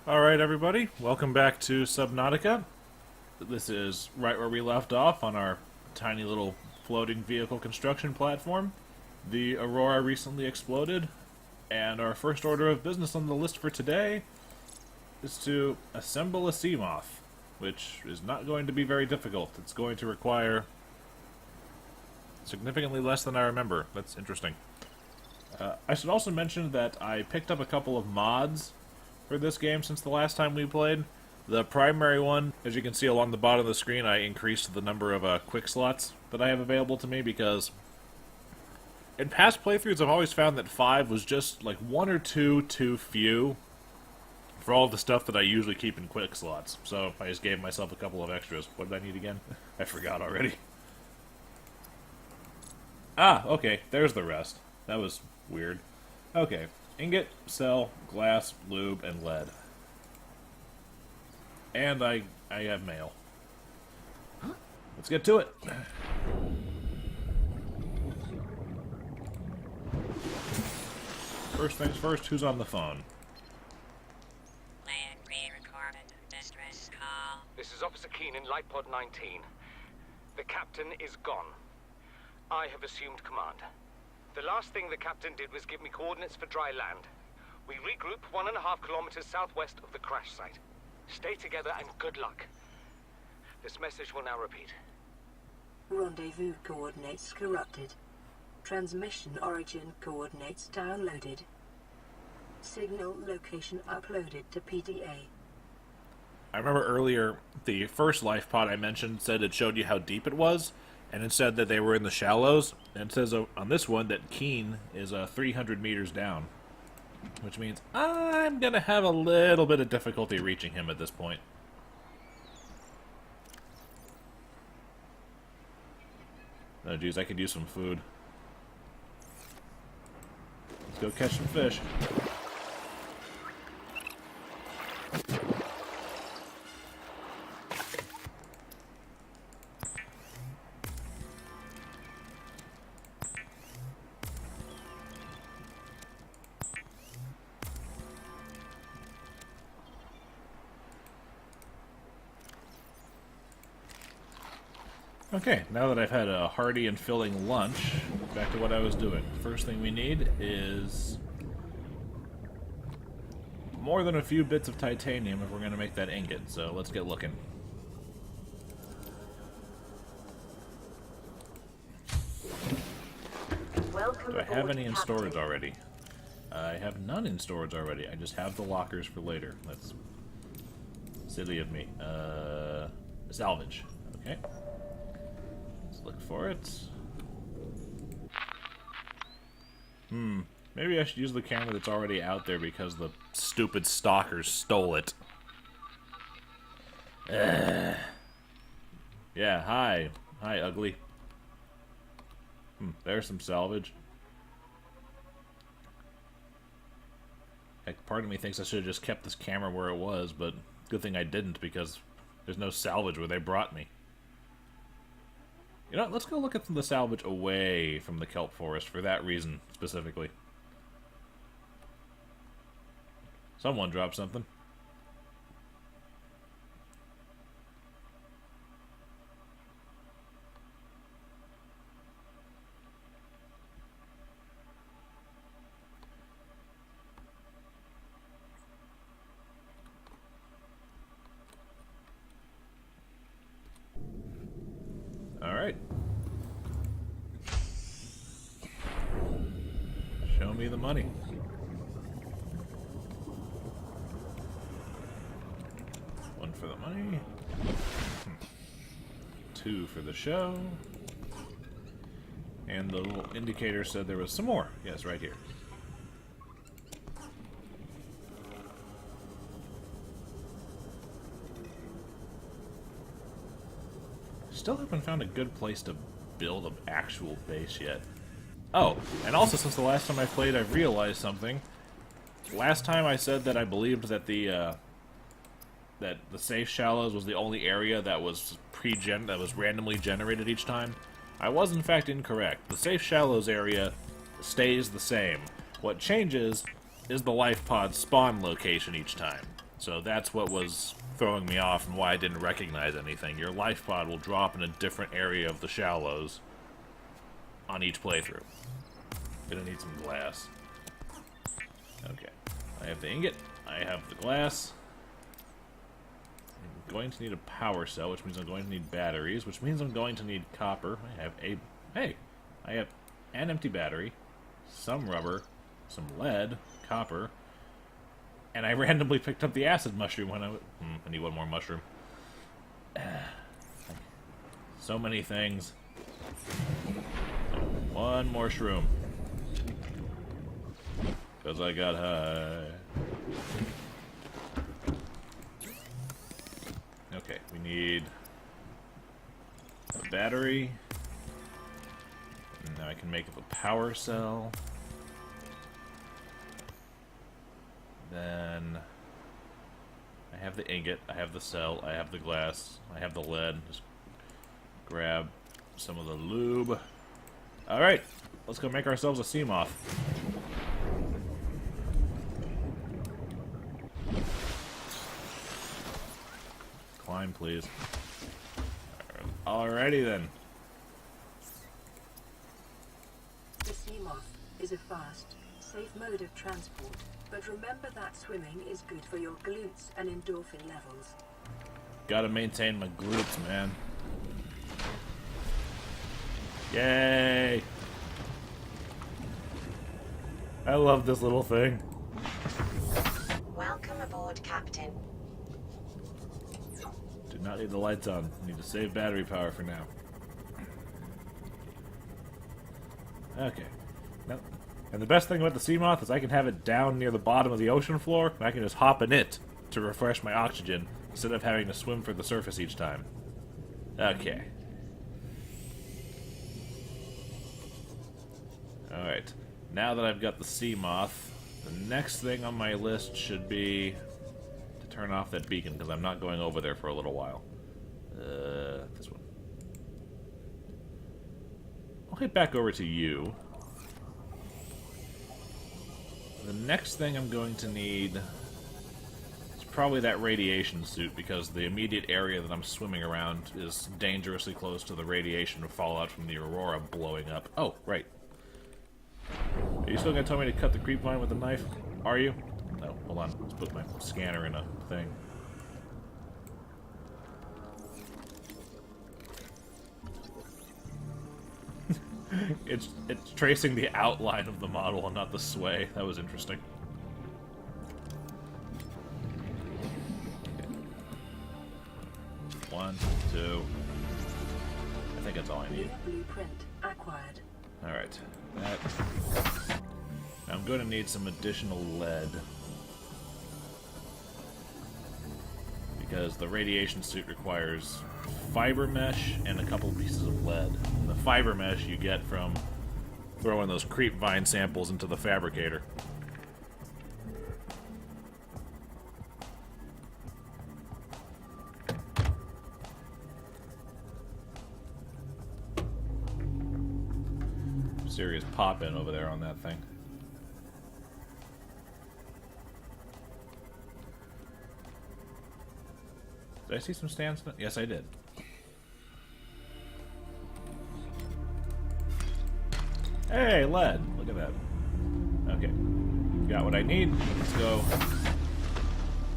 Alright everybody, welcome back to Subnautica. This is right where we left off on our tiny little floating vehicle construction platform. The Aurora recently exploded, and our first order of business on the list for today is to assemble a Seamoth, which is not going to be very difficult. It's going to require significantly less than I remember. That's interesting. I should also mention that I picked up a couple of mods for this game since the last time we played. The primary one, as you can see along the bottom of the screen, I increased the number of quick slots that I have available to me because in past playthroughs I've always found that 5 was just like 1 or 2 too few for all of the stuff that I usually keep in quick slots. So I just gave myself a couple of extras. What did I need again? I forgot already. Ah, okay, there's the rest. That was weird. Okay. Ingot, cell, glass, lube, and lead. And I have mail. Let's get to it. First things first, who's on the phone? Land re-recorded distress call. This is Officer Keen in Lightpod 19. The captain is gone. I have assumed command. The last thing the captain did was give me coordinates for dry land. We regroup 1.5 kilometers southwest of the crash site. Stay together and good luck. This message will now repeat. Rendezvous coordinates corrupted. Transmission origin coordinates downloaded. Signal location uploaded to PDA. I remember earlier, the first life pod I mentioned said it showed you how deep it was, and it said that they were in the shallows, and it says on this one that Keen is 300 meters down, which means I'm going to have a little bit of difficulty reaching him at this point. Oh geez, I could use some food. Let's go catch some fish. Okay, now that I've had a hearty and filling lunch, back to what I was doing. First thing we need is more than a few bits of titanium if we're going to make that ingot, so let's get looking. Do I have any in storage already? I have none in storage already. I just have the lockers for later. That's silly of me. Salvage. Okay. Look for it. Maybe I should use the camera that's already out there because the stupid stalkers stole it. Yeah, hi. Hi, ugly. There's some salvage. Heck, part of me thinks I should have just kept this camera where it was, but good thing I didn't because there's no salvage where they brought me. You know, let's go look at the salvage away from the kelp forest for that reason, specifically. Someone dropped something. Alright. Show me the money. One for the money. 2 for the show. And the little indicator said there was some more. Yes, right here. Still haven't found a good place to build an actual base yet. Oh, and also since the last time I played, I've realized something. Last time I said that I believed that the safe shallows was the only area that was randomly generated each time. I was in fact incorrect. The safe shallows area stays the same. What changes is the life pod spawn location each time. So that's what was throwing me off and why I didn't recognize anything. Your life pod will drop in a different area of the shallows on each playthrough. Gonna need some glass. Okay. I have the ingot. I have the glass. I'm going to need a power cell, which means I'm going to need batteries, which means I'm going to need copper. I have a... Hey! I have an empty battery, some rubber, some lead, copper, and I randomly picked up the acid mushroom when I need one more mushroom. So many things. One more shroom. Because I got high. Okay, we need a battery. And now I can make up a power cell. Then I have the ingot, I have the cell, I have the glass, I have the lead. Just grab some of the lube. Alright, let's go make ourselves a Seamoth. Climb, please. Alrighty then. The Seamoth is a fast, safe mode of transport, but remember that swimming is good for your glutes and endorphin levels. Gotta maintain my glutes, man. Yay! I love this little thing. Welcome aboard, Captain. Do not need the lights on. Need to save battery power for now. Okay. Now, and the best thing about the Seamoth is I can have it down near the bottom of the ocean floor, and I can just hop in it to refresh my oxygen instead of having to swim for the surface each time. Okay. Alright. Now that I've got the Seamoth, the next thing on my list should be to turn off that beacon, because I'm not going over there for a little while. This one. I'll head back over to you. The next thing I'm going to need is probably that radiation suit, because the immediate area that I'm swimming around is dangerously close to the radiation fallout from the Aurora blowing up. Oh, right. Are you still going to tell me to cut the creep vine with a knife? Are you? No, hold on. Let's put my scanner in a thing. It's tracing the outline of the model and not the sway. That was interesting. Okay. 1, 2. I think that's all I need. Blueprint acquired. Alright. That. Now I'm going to need some additional lead. Because the radiation suit requires fiber mesh and a couple pieces of lead. And the fiber mesh you get from throwing those creep vine samples into the fabricator. Serious pop-in over there on that thing. Did I see some stands? Yes, I did. Hey, lead! Look at that. Okay. Got what I need. Let's go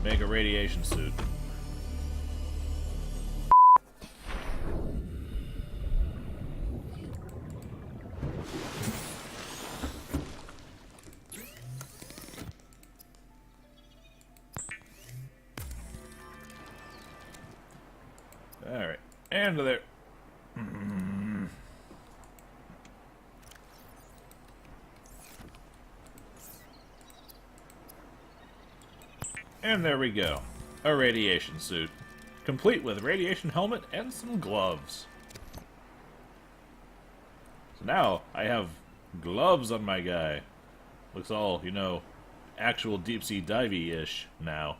make a radiation suit. Alright. And there. And there we go. A radiation suit. Complete with radiation helmet and some gloves. So now I have gloves on my guy. Looks all, you know, actual deep-sea divey-ish now.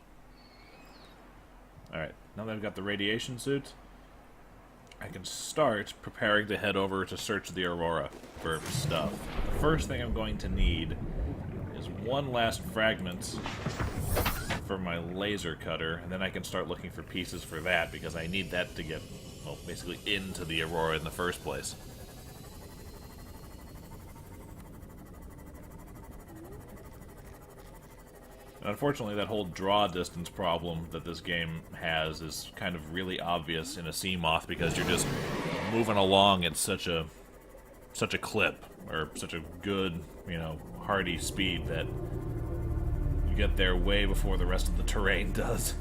Alright, now that I've got the radiation suit, I can start preparing to head over to search the Aurora for stuff. The first thing I'm going to need is one last fragment for my laser cutter, and then I can start looking for pieces for that, because I need that to get, well, basically into the Aurora in the first place. Unfortunately, that whole draw distance problem that this game has is kind of really obvious in a Seamoth, because you're just moving along at such a clip, or such a good, you know, hearty speed that you get there way before the rest of the terrain does.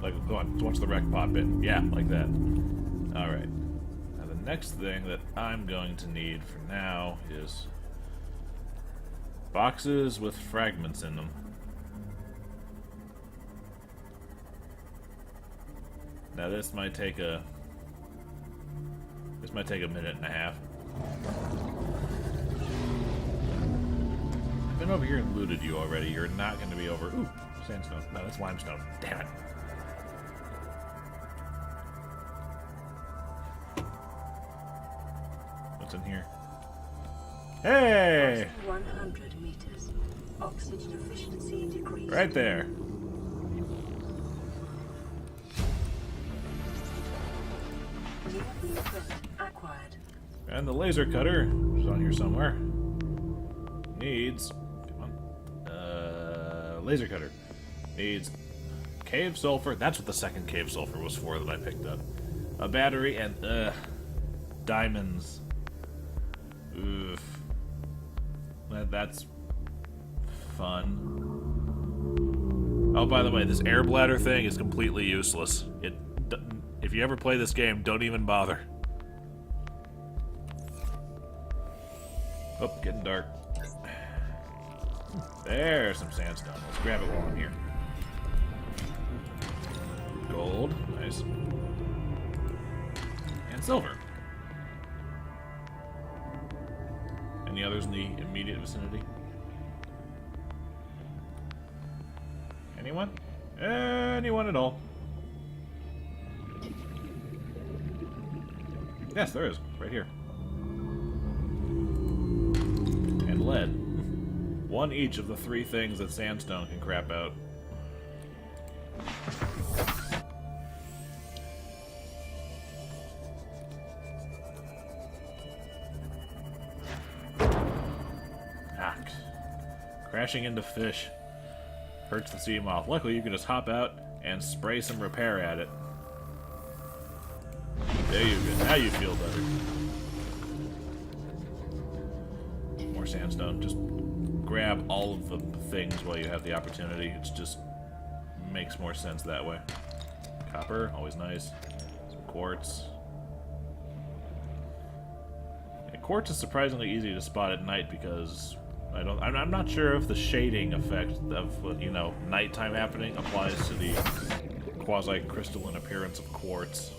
Like, go on, watch the wreck pop in. Yeah, like that. Alright. Now the next thing that I'm going to need for now is boxes with fragments in them. Now this might take a minute and a half. I've been over here and looted you already. You're not going to be over. Ooh, sandstone. No, that's limestone. Damn it. What's in here? Hey! 100 meters. Oxygen efficiency decreased. Right there. New blueprint acquired. And the laser cutter is on here somewhere. Needs, come on, laser cutter needs cave sulfur. That's what the second cave sulfur was for that I picked up. A battery and diamonds. Oof. That's fun. Oh, by the way, this air bladder thing is completely useless. If you ever play this game, don't even bother. Oh, getting dark. There's some sandstone. Let's grab it while I'm here. Gold. Nice. And silver. Any others in the immediate vicinity? Anyone? Anyone at all? Yes, there is. Right here. And lead. One each of the three things that sandstone can crap out. Ah. Crashing into fish. Hurts the Seamoth. Luckily, you can just hop out and spray some repair at it. There you go. Now you feel better. More sandstone. Just grab all of the things while you have the opportunity. It just makes more sense that way. Copper, always nice. Some quartz. Yeah, quartz is surprisingly easy to spot at night because I'm not sure if the shading effect of, you know, nighttime happening applies to the quasi-crystalline appearance of quartz.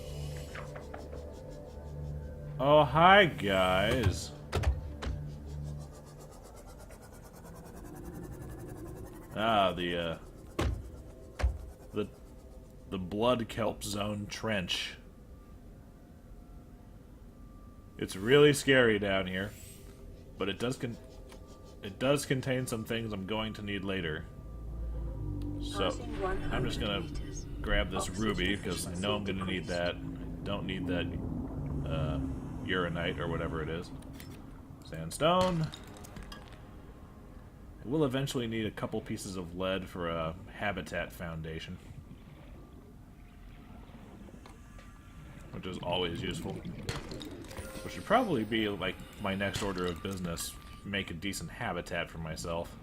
Oh, hi, guys. Ah, the blood kelp zone trench. It's really scary down here, but it does contain some things I'm going to need later. So I'm just gonna grab this ruby because I know I'm gonna need that. I don't need that uranite or whatever it is. Sandstone. I will eventually need a couple pieces of lead for a habitat foundation, which is always useful. Which should probably be like my next order of business. Make a decent habitat for myself.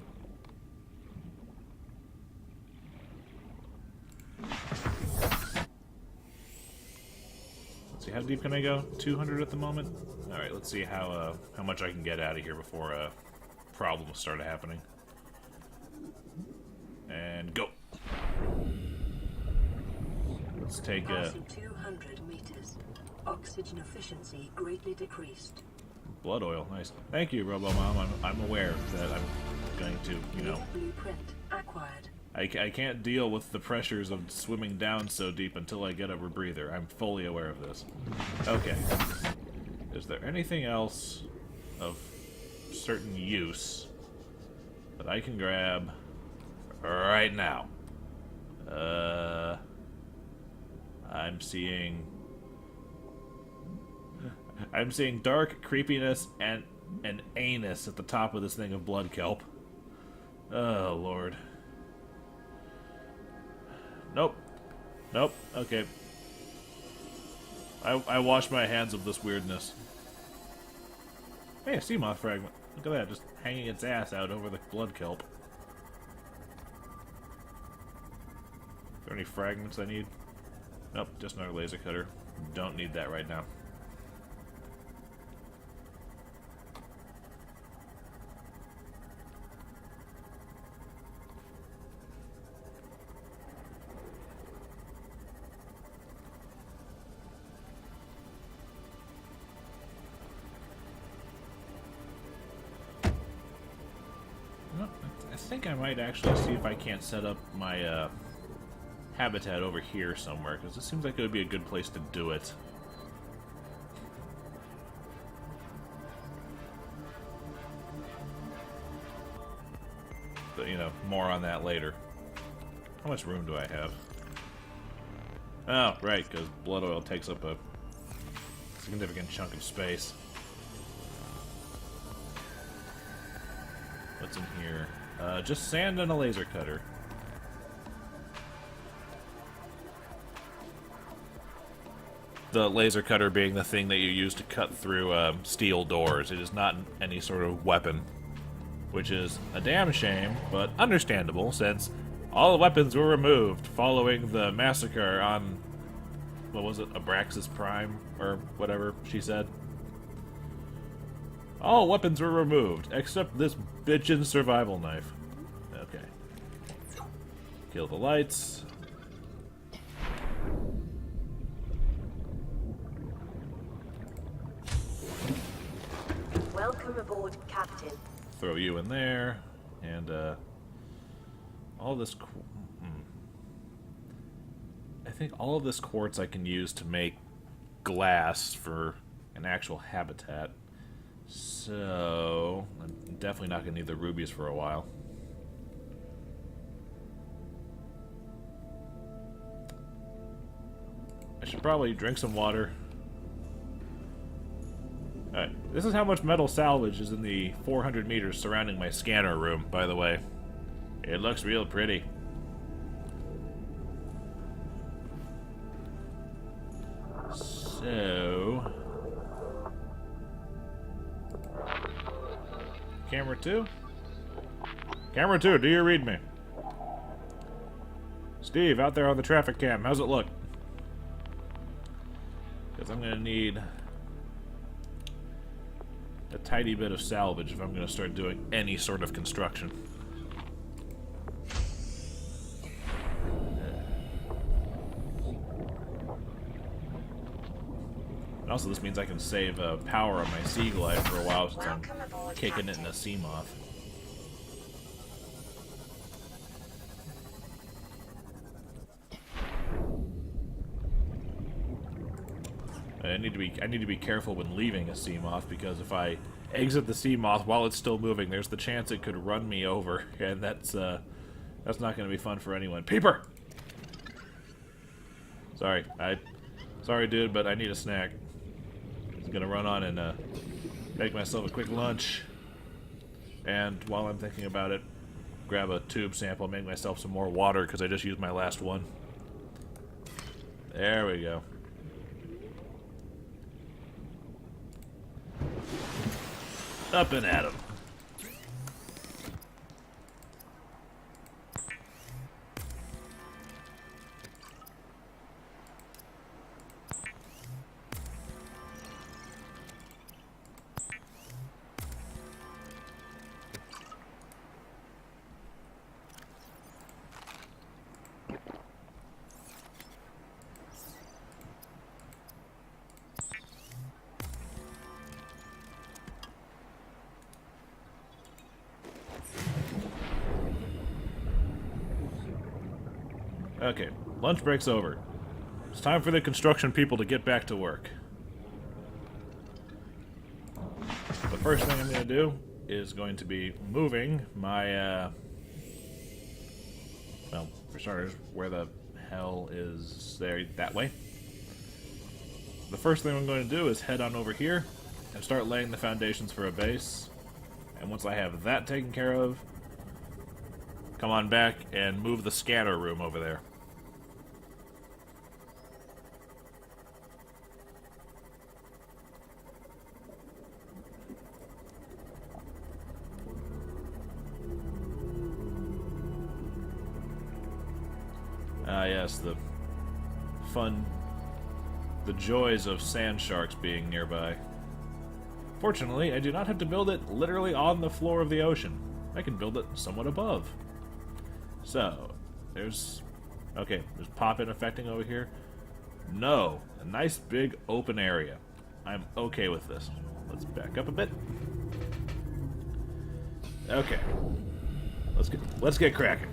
Let's see, how deep can I go? 200 at the moment? Alright, let's see how much I can get out of here before problems start happening. And go! Let's take a... 200 meters. Oxygen efficiency greatly decreased. Blood oil, nice. Thank you, Robo-Mom. I'm aware that I'm going to, you know... Blueprint acquired. I can't deal with the pressures of swimming down so deep until I get a rebreather. I'm fully aware of this. Okay. Is there anything else of certain use that I can grab right now? I'm seeing dark creepiness and an anus at the top of this thing of blood kelp. Oh, Lord. Nope. Nope. Okay. I wash my hands of this weirdness. Hey, a Seamoth fragment. Look at that, just hanging its ass out over the blood kelp. Are there any fragments I need? Nope, just another laser cutter. Don't need that right now. I think I might actually see if I can't set up my habitat over here somewhere, because it seems like it would be a good place to do it. But, you know, more on that later. How much room do I have? Oh, right, because blood oil takes up a significant chunk of space. What's in here? Just sand and a laser cutter. The laser cutter being the thing that you use to cut through steel doors. It is not any sort of weapon. Which is a damn shame, but understandable, since all the weapons were removed following the massacre on, what was it, Abraxas Prime, or whatever she said. All weapons were removed, except this bitchin' survival knife. Okay. Kill the lights. Welcome aboard, Captain. Throw you in there, and all this. I think all of this quartz I can use to make glass for an actual habitat. So I'm definitely not gonna need the rubies for a while. I should probably drink some water. Alright, this is how much metal salvage is in the 400 meters surrounding my scanner room, by the way. It looks real pretty. So... Camera 2? Camera 2, do you read me? Steve, out there on the traffic cam, how's it look? Because I'm gonna need a tiny bit of salvage if I'm going to start doing any sort of construction. And also this means I can save power on my Sea Glide for a while since I'm kicking it in a Seamoth. I need to be careful when leaving a Seamoth, because if I exit the Seamoth while it's still moving, there's the chance it could run me over, and that's not going to be fun for anyone. Peeper! Sorry, dude, but I need a snack. I'm gonna run on and make myself a quick lunch, and while I'm thinking about it, grab a tube sample, make myself some more water because I just used my last one. There we go. Up and at 'em. Okay, lunch break's over. It's time for the construction people to get back to work. The first thing I'm going to do is going to be moving my, well, for starters, where the hell is there? That way. The first thing I'm going to do is head on over here and start laying the foundations for a base. And once I have that taken care of, come on back and move the scanner room over there. Ah, yes, the joys of sand sharks being nearby. Fortunately, I do not have to build it literally on the floor of the ocean. I can build it somewhat above. So, there's pop-in affecting over here. No, a nice big open area. I'm okay with this. Let's back up a bit. Okay, let's get cracking.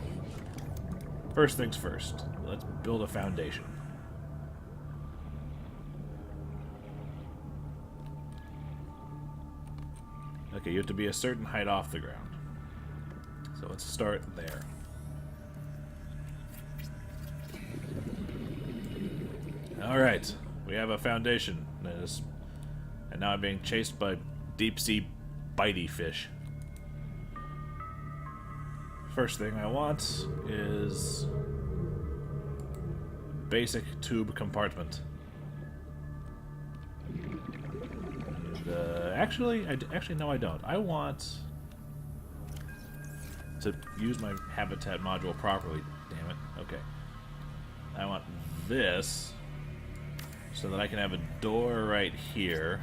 First things first, let's build a foundation. Okay, you have to be a certain height off the ground. So let's start there. Alright, we have a foundation. And now I'm being chased by deep-sea bitey fish. First thing I want is basic tube compartment. And, actually, no, I don't. I want to use my habitat module properly. Damn it. Okay. I want this so that I can have a door right here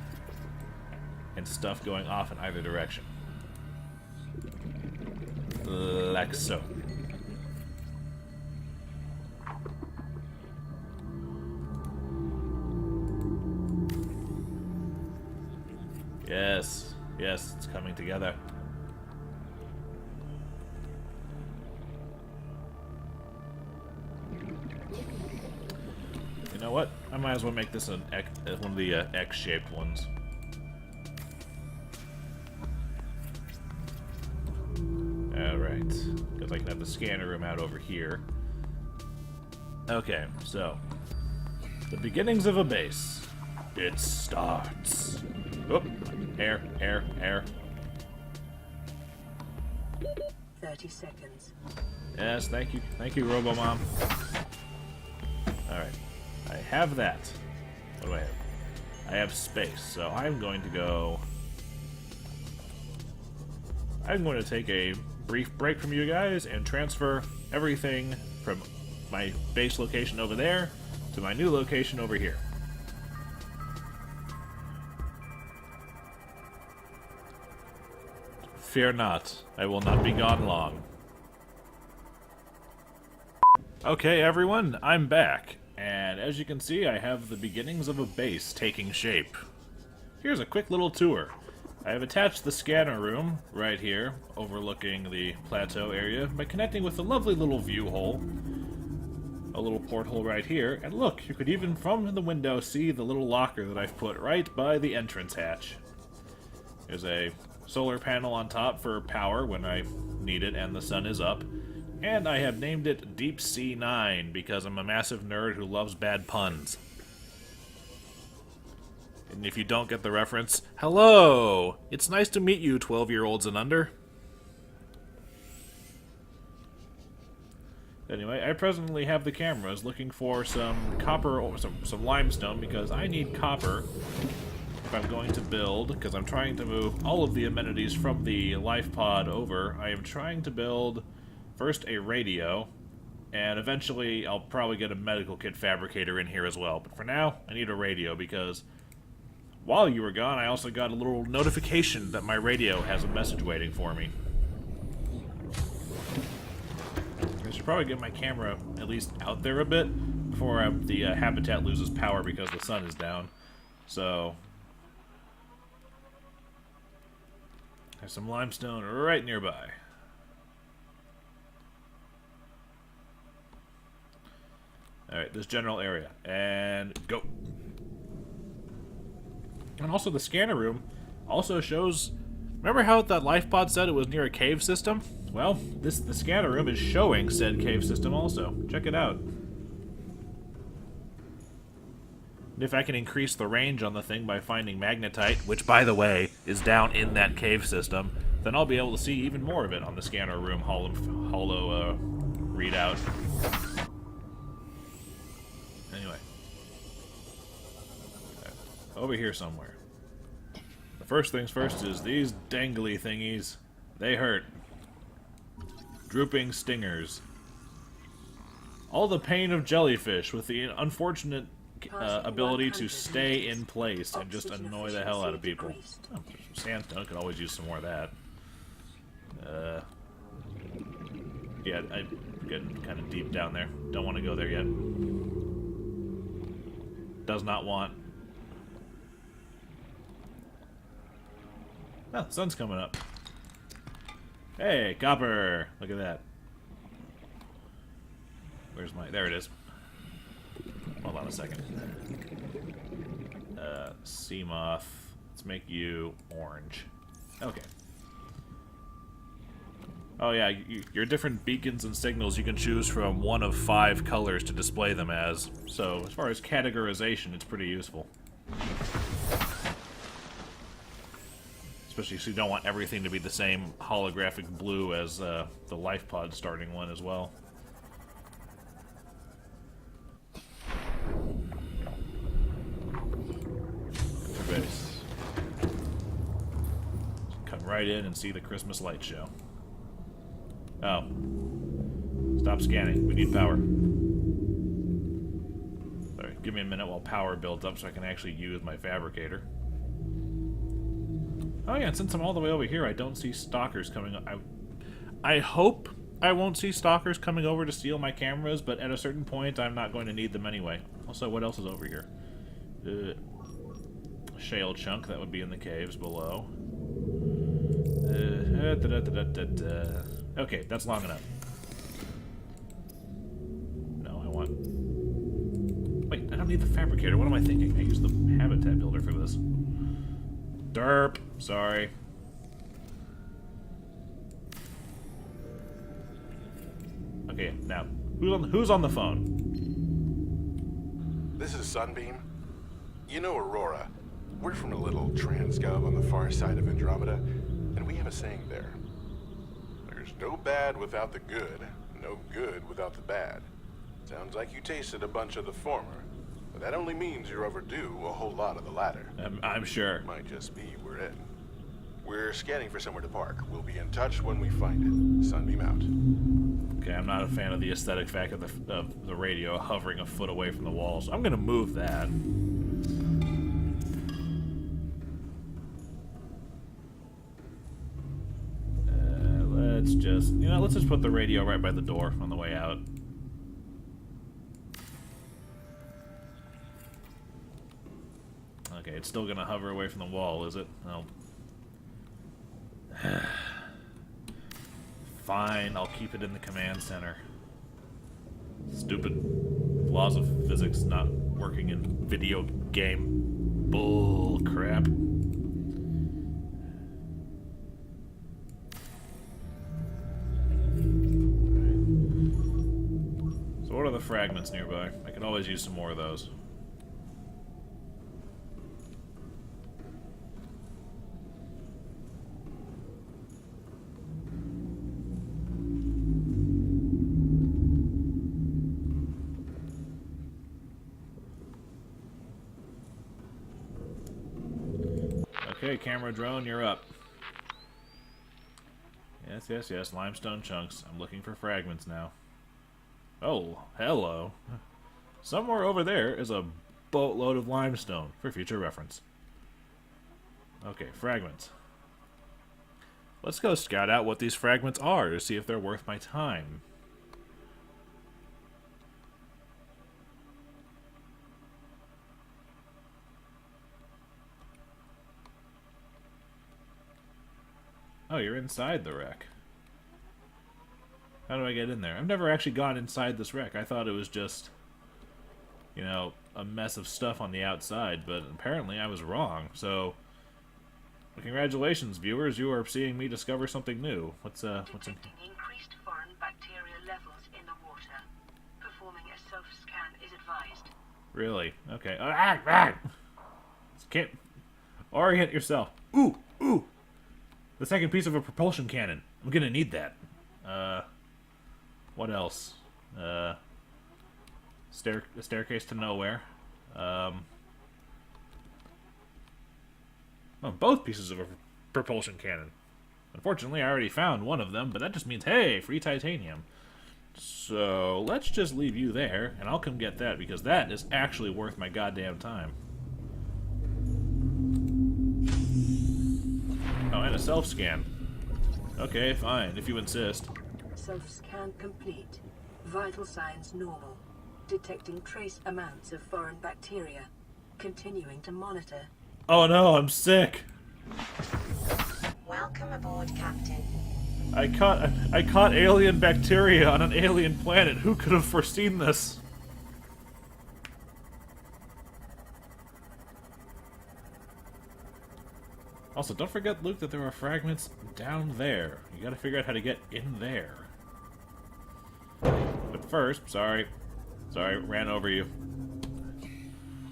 and stuff going off in either direction. Like so. Yes, yes, it's coming together. You know what? I might as well make this one of the X-shaped ones. Alright, because I can have the scanner room out over here. Okay, so the beginnings of a base. It starts. Oh, air. 30 seconds. Yes, thank you, Robo-Mom. Alright, I have that. What do I have? I have space, so I'm going to take a brief break from you guys and transfer everything from my base location over there to my new location over here. Fear not, I will not be gone long. Okay, everyone, I'm back, and as you can see, I have the beginnings of a base taking shape. Here's a quick little tour. I have attached the scanner room right here, overlooking the plateau area, by connecting with a lovely little view hole. A little porthole right here, and look, you could even from the window see the little locker that I've put right by the entrance hatch. There's a solar panel on top for power when I need it and the sun is up, and I have named it Deep Sea 9 because I'm a massive nerd who loves bad puns. And if you don't get the reference, hello! It's nice to meet you, 12-year-olds and under. Anyway, I presently have the cameras looking for some copper or some limestone because I need copper if I'm going to build, because I'm trying to move all of the amenities from the life pod over. I am trying to build first a radio, and eventually I'll probably get a medical kit fabricator in here as well. But for now, I need a radio because while you were gone, I also got a little notification that my radio has a message waiting for me. I should probably get my camera at least out there a bit before the habitat loses power because the sun is down. So there's some limestone right nearby. Alright, this general area. And go. And also the scanner room also shows... Remember how that life pod said it was near a cave system? Well, the scanner room is showing said cave system also. Check it out. And if I can increase the range on the thing by finding magnetite, which, by the way, is down in that cave system, then I'll be able to see even more of it on the scanner room holo readout. Anyway. Over here somewhere. The first things first is these dangly thingies. They hurt. Drooping stingers. All the pain of jellyfish with the unfortunate ability to stay in place and just annoy the hell out of people. Oh, sandstone, could always use some more of that. Yeah, I'm getting kind of deep down there. Don't want to go there yet. Does not want. Oh, the sun's coming up. Hey, copper! Look at that. Where's my... There it is. Hold on a second. Seamoth. Let's make you orange. Okay. Oh yeah, your different beacons and signals you can choose from one of 5 colors to display them as. So, as far as categorization, it's pretty useful. Especially if you don't want everything to be the same holographic blue as the life pod starting one as well. Base. Come right in and see the Christmas light show. Oh. Stop scanning. We need power. Sorry, give me a minute while power builds up so I can actually use my fabricator. Oh yeah, and since I'm all the way over here, I don't see stalkers coming up. I hope I won't see stalkers coming over to steal my cameras, but at a certain point, I'm not going to need them anyway. Also, what else is over here? Shale chunk, that would be in the caves below. Okay, that's long enough. No, I want... Wait, I don't need the fabricator. What am I thinking? I use the habitat builder for this. Derp. Sorry. Okay, now, who's on the phone? This is Sunbeam. You know Aurora. We're from a little transgov on the far side of Andromeda, and we have a saying there. There's no bad without the good, no good without the bad. Sounds like you tasted a bunch of the former, but that only means you're overdue a whole lot of the latter. I'm sure. Might just be we're in. We're scanning for somewhere to park. We'll be in touch when we find it. Sunbeam out. Okay, I'm not a fan of the aesthetic fact of the radio hovering a foot away from the wall, so I'm gonna move that. Let's just, let's just put the radio right by the door on the way out. Okay, it's still gonna hover away from the wall, is it? No. Fine, I'll keep it in the command center. Stupid laws of physics not working in video game bull crap. What are the fragments nearby? I could always use some more of those. Okay, camera drone, you're up. Yes, limestone chunks. I'm looking for fragments now. Oh, hello. Somewhere over there is a boatload of limestone, for future reference. Okay, fragments. Let's go scout out what these fragments are to see if they're worth my time. Oh, you're inside the wreck. How do I get in there? I've never actually gone inside this wreck. I thought it was just you know, a mess of stuff on the outside, but apparently I was wrong. So, congratulations, viewers. You are seeing me discover something new. What's in... Detecting increased foreign bacteria levels in the water. Performing a self-scan is advised. Really? Okay. Can't orient yourself. Ooh, ooh. The second piece of a propulsion cannon. I'm gonna need that. What else? A staircase to nowhere. Oh, both pieces of a propulsion cannon. Unfortunately, I already found one of them, but that just means, hey, free titanium. So, let's just leave you there, and I'll come get that, because that is actually worth my goddamn time. Oh, and a self-scan. Okay, fine, if you insist. Self-scan complete. Vital signs normal. Detecting trace amounts of foreign bacteria. Continuing to monitor. Oh no, I'm sick! Welcome aboard, Captain. I caught alien bacteria on an alien planet. Who could have foreseen this? Also, don't forget, Luke, that there are fragments down there. You gotta figure out how to get in there. But first, sorry, ran over you.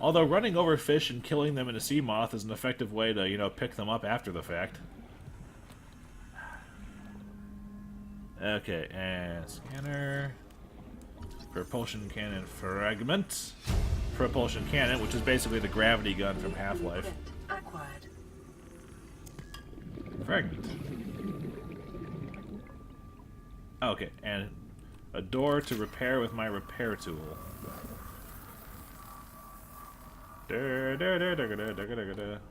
Although running over fish and killing them in a Seamoth is an effective way to, you know, pick them up after the fact. Okay, and scanner. Propulsion cannon fragment. Propulsion cannon, which is basically the gravity gun from Half-Life. Acquired. Fragment. Okay, and a door to repair with my repair tool.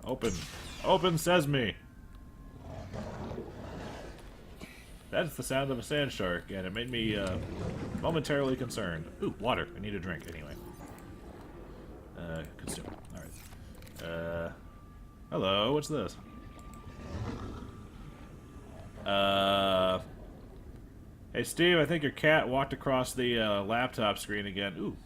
Open. Open sesame! That's the sound of a sand shark, and it made me momentarily concerned. Ooh, water. I need a drink anyway. Consume. Alright. Hello, what's this? Hey Steve, I think your cat walked across the laptop screen again. Ooh.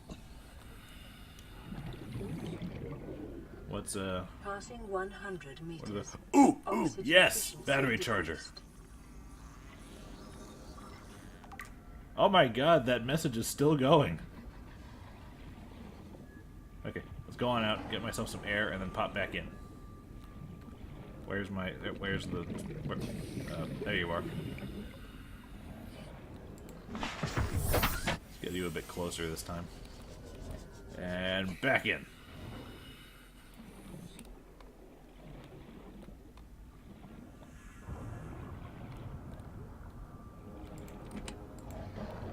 What's Passing 100 meters. what are the... Ooh! Ooh! Oxygen Yes! efficiency Battery charger. decreased. Oh my god, that message is still going. Okay, let's go on out, get myself some air, and then pop back in. Where's my... Where's the... Where, there you are. Let's get you a bit closer this time. And back in.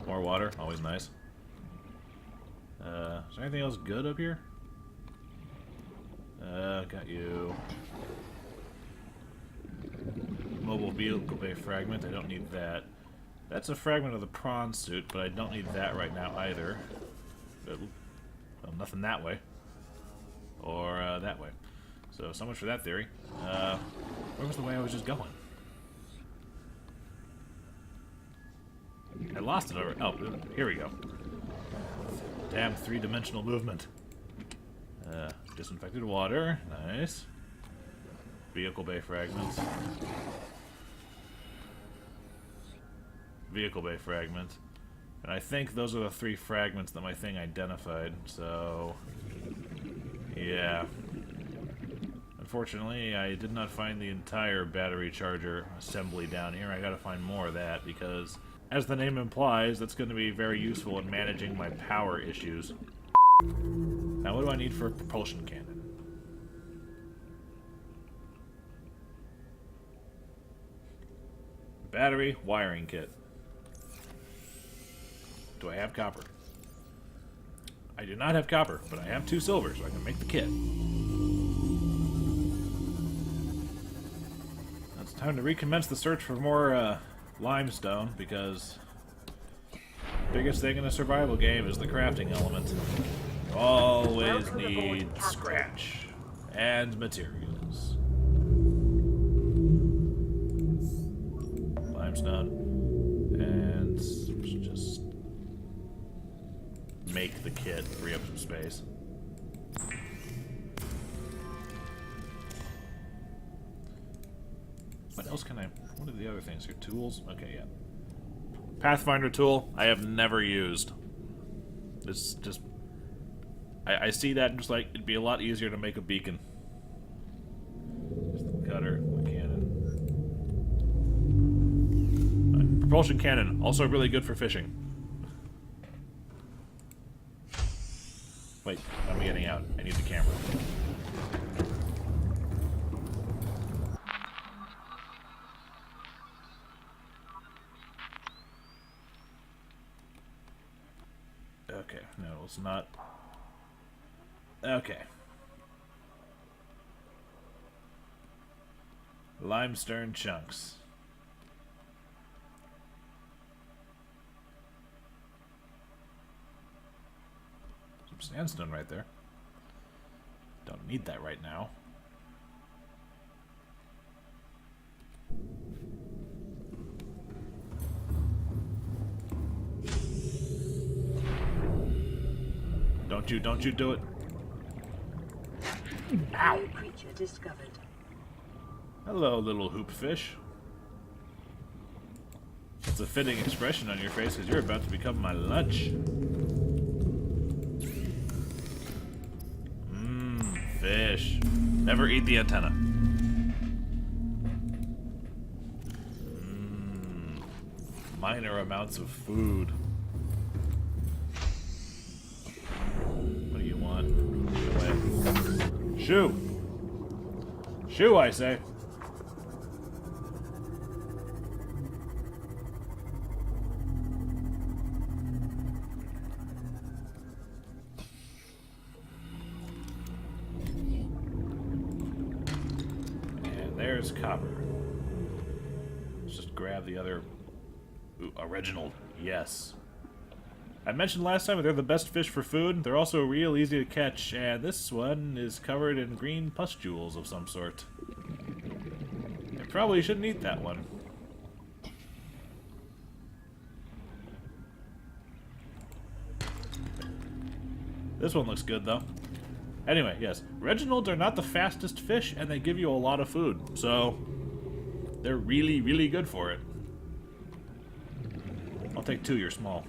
More water, always nice. Is there anything else good up here? Got you. Mobile vehicle bay fragment, I don't need that. That's a fragment of the prawn suit, but I don't need that right now either. Well, nothing that way. Or that way. So much for that theory. Where was the way I was just going? I lost it over. Oh, here we go. Damn three-dimensional movement. Disinfected water. Nice. Vehicle bay fragments. Vehicle bay fragment. And I think those are the 3 fragments that my thing identified, so... yeah. Unfortunately, I did not find the entire battery charger assembly down here. I gotta find more of that, because, as the name implies, that's going to be very useful in managing my power issues. Now, what do I need for a propulsion cannon? Battery wiring kit. Do I have copper? I do not have copper, but I have 2 silver, so I can make the kit. It's time to recommence the search for more limestone, because the biggest thing in a survival game is the crafting element. You always need scratch and materials. Limestone. And just make the kit, free up some space. What else can I... What are the other things here? Tools? Okay, yeah. Pathfinder tool, I have never used. It's just... I see that and just like, it'd be a lot easier to make a beacon. Just the cutter, the cannon. Propulsion cannon, also really good for fishing. Wait, I'm getting out. I need the camera. Okay, no, it's not. Okay. Limestone chunks. Some sandstone right there. Don't need that right now. Don't you do it. Ow! New creature discovered. Hello, little hoop fish. It's a fitting expression on your face because you're about to become my lunch. Mmm, fish. Never eat the antenna. Mmm, minor amounts of food. What do you want? Get away. Shoo! Shoo, I say. And there's copper. Let's just grab the other... Ooh, original. Yes. I mentioned last time that they're the best fish for food. They're also real easy to catch, and this one is covered in green pustules of some sort. I probably shouldn't eat that one. This one looks good, though. Anyway, yes. Reginalds are not the fastest fish, and they give you a lot of food, so they're really, really good for it. I'll take two, you're small.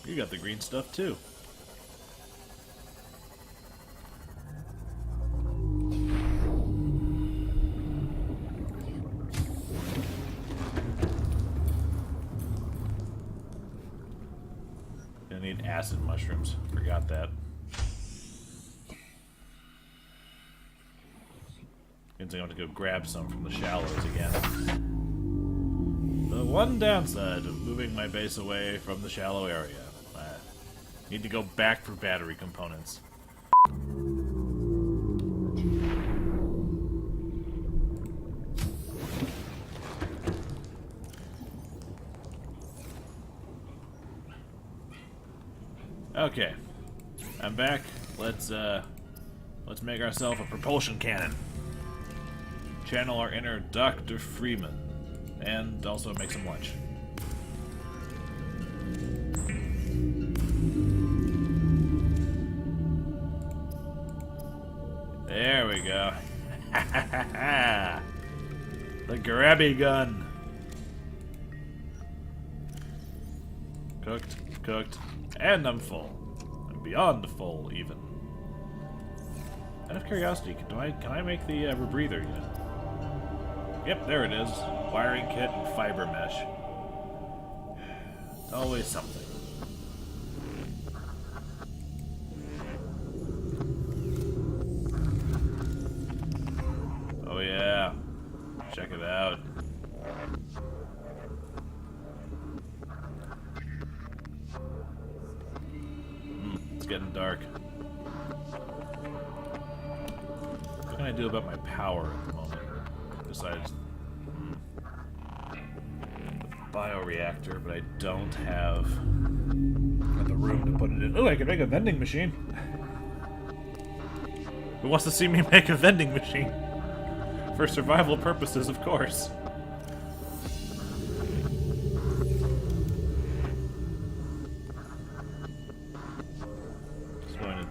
You got the green stuff, too. Gonna need acid mushrooms. Forgot that. Means I have to go grab some from the shallows again. The one downside of moving my base away from the shallow area. Need to go back for battery components. Okay, I'm back. Let's make ourselves a propulsion cannon. Channel our inner Dr. Freeman, and also make some lunch. There we go. The grabby gun. Cooked, cooked, and I'm full. I'm beyond full, even. Out of curiosity, can I make the rebreather yet? Yep, there it is. Wiring kit and fiber mesh. It's always something. Oh yeah, check it out. It's getting dark. What can I do about my power at the moment? Besides the bioreactor, but I don't have the room to put it in. Oh, I can make a vending machine. Who wants to see me make a vending machine? For survival purposes, of course.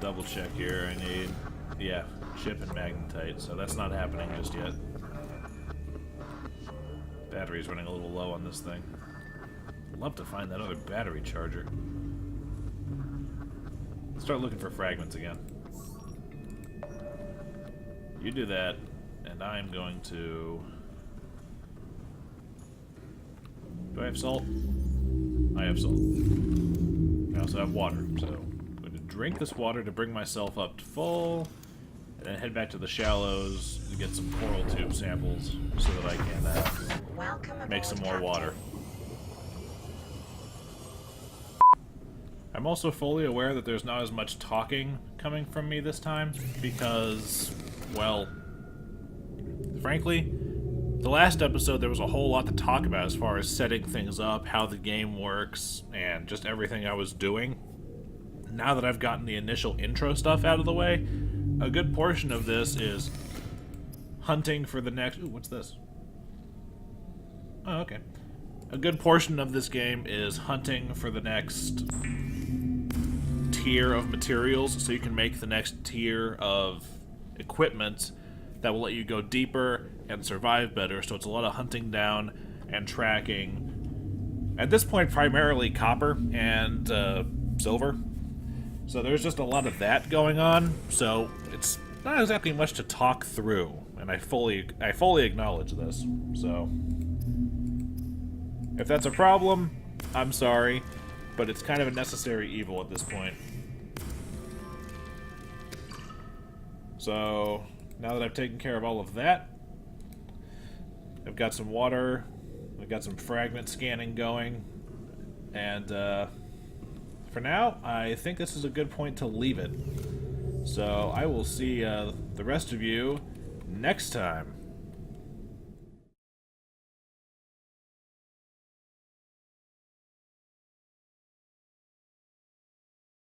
double check here. I need, yeah, chip and magnetite, so that's not happening just yet. Battery's running a little low on this thing. I'd love to find that other battery charger. Start looking for fragments again. You do that, and I'm going to... Do I have salt? I have salt. I also have water, so I'm going to drink this water to bring myself up to full, and then head back to the shallows to get some coral tube samples so that I can Welcome make some aboard, more Captain. water. I'm also fully aware that there's not as much talking coming from me this time because, well, frankly, the last episode there was a whole lot to talk about as far as setting things up, how the game works, and just everything I was doing. Now that I've gotten the initial intro stuff out of the way, a good portion of this is hunting for the next... Ooh, what's this? Oh, okay. A good portion of this game is hunting for the next tier of materials, so you can make the next tier of equipment that will let you go deeper and survive better. So it's a lot of hunting down and tracking. At this point, primarily copper and silver. So there's just a lot of that going on. So it's not exactly much to talk through, and I fully acknowledge this. So if that's a problem, I'm sorry, but it's kind of a necessary evil at this point. So, now that I've taken care of all of that, I've got some water, I've got some fragment scanning going, and for now, I think this is a good point to leave it. So, I will see the rest of you next time.